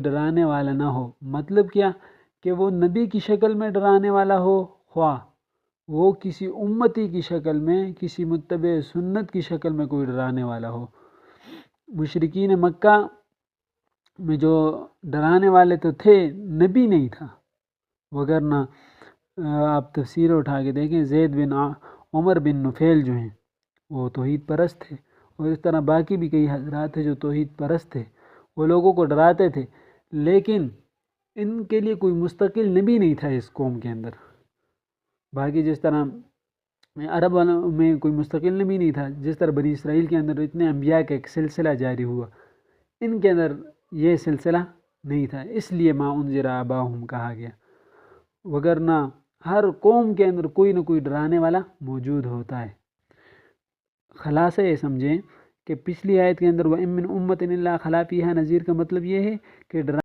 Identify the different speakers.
Speaker 1: ڈرانے والا نہ ہو۔ مطلب کیا کہ وہ نبی کی شکل میں ڈرانے والا ہو، خواہ وہ کسی امتی کی شکل میں، کسی متبع سنت کی شکل میں کوئی ڈرانے والا ہو۔ مشرکین مکہ میں جو ڈرانے والے تو تھے، نبی نہیں تھا، وگرنہ آپ تفسیر اٹھا کے دیکھیں، زید بن عمر بن نفیل جو ہیں وہ توحید پرست تھے، اور اس طرح باقی بھی کئی حضرات تھے جو توحید پرست تھے، وہ لوگوں کو ڈراتے تھے، لیکن ان کے لیے کوئی مستقل نبی نہیں تھا اس قوم کے اندر۔ باقی جس طرح عرب والوں میں کوئی مستقل نبی نہیں تھا، جس طرح بنی اسرائیل کے اندر اتنے انبیاء کا ایک سلسلہ جاری ہوا، ان کے اندر یہ سلسلہ نہیں تھا، اس لیے ما انذر آباؤہم کہا گیا، وگرنہ ہر قوم کے اندر کوئی نہ کوئی ڈرانے والا موجود ہوتا ہے۔ خلاصہ یہ سمجھیں کہ پچھلی آیت کے اندر وَإِن مِّنْ أُمَّةٍ إِلَّا خَلَا فِيهَا نَذِيرٌ کا مطلب یہ ہے کہ